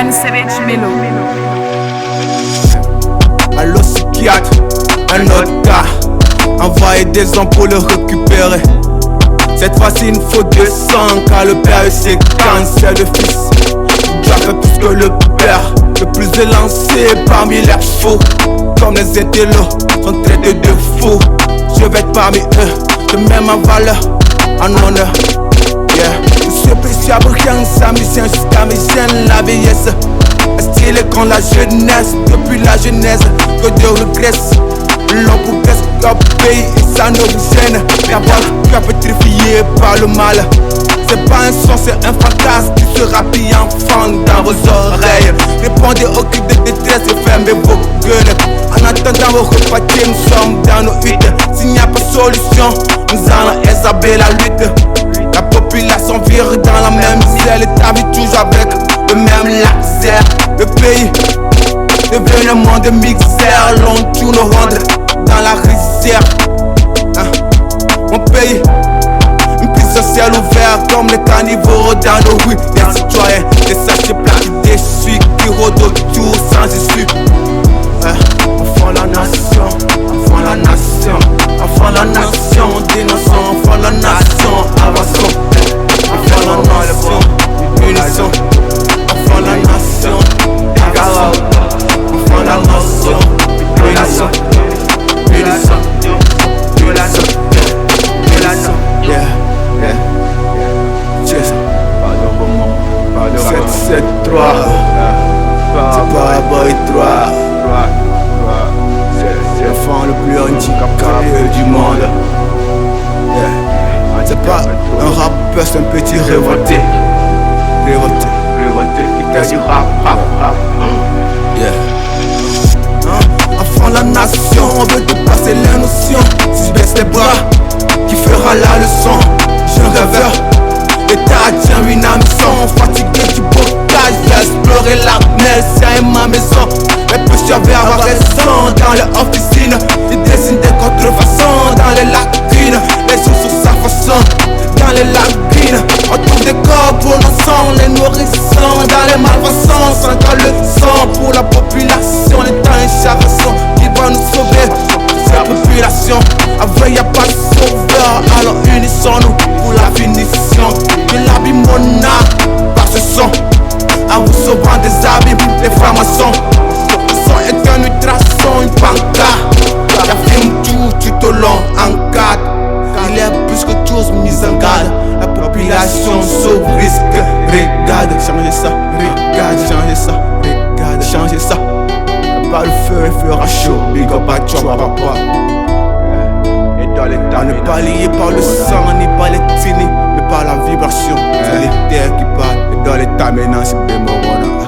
Ben Savage Melo. Allo psychiatre, un autre gars. Envoyer des hommes pour le récupérer. Cette fois-ci il faut 200 car le père est séquence. C'est le fils, il doit faire plus que le père. Le plus élancé parmi les faux. Comme les intellos sont traités de faux. Je vais être parmi eux, je mets ma valeur en honneur. Ce péché rien, sa mission jusqu'à mes gènes. La vieillesse est stylée quand la jeunesse. Depuis la genèse, que Dieu regresse. L'homme progresse au pays et ça ne vous gêne. D'avoir le cœur pétrifié par le mal. C'est pas un son, c'est un fantasme qui se rapille enfant dans vos oreilles. Répondez aux cris de détresse et fermez vos gueules. En attendant vos repartir, nous sommes dans nos huttes. S'il n'y a pas de solution, nous allons exhaber la lutte. La population vire dans la même misère. L'État vit toujours avec le même laser. Le pays devient le monde de mixeur. L'on tourne nos rondes dans la rizière. Mon pays, une piste sociale ouverte comme les carnivores dans nos rues. Des citoyens, des sachets plats déçus qui rôdent autour sans issue. Enfant la nation, enfant la nation, enfant la nation, dénonçons, enfant la nation, avançons. Enfant la nation, unissons, enfant la nation, avançons. Enfant la nation, unissons, unissons, unissons. Yeah, yeah, cheers. 773, c'est pas boy 3. C'est l'enfant le plus handicapé du monde. Yeah. C'est pas un rappeur, c'est un petit révolté. Révolté, révolté, qui t'a dit rap, rap, rap. Yeah. Enfant la nation, on veut dépasser les notions. Si je baisse les bras, qui fera la leçon? Je rêveur, l'État tient une hameçon. Fatigué du blocage, j'ai exploré la mer, c'est ma maison. Les pécheurs veulent avoir raison dans les officines. Ils dessinent des contrefaçons dans les lacunes. Les choses sur sa façon, dans les lacunes. On trouve des corps pour nos sangs, les nourrissons dans les malfaçons. Sans qu'à le sang pour la population. L'État est charasson qui va nous sauver. Cette population, après y'a pas de sauveur. Alors unissons-nous pour la finition de l'abîme mona par ce son. En vous sauvant des abîmes, les francs-maçons. Le son est un ultrason, une pancarte. J'affirme tout au long en cadre. Il est plus que tous mis en garde. La population sauve risque. Regarde, changez ça, regarde, changez ça, regarde, changez ça. Pas le feu, il fera chaud. Big up à toi, papa. Et dans l'état, on n'est pas lié par le sang, ni par les tini, mais par la vibration. C'est les terres qui parlent. Et dans l'état, maintenant, c'est Bémorona.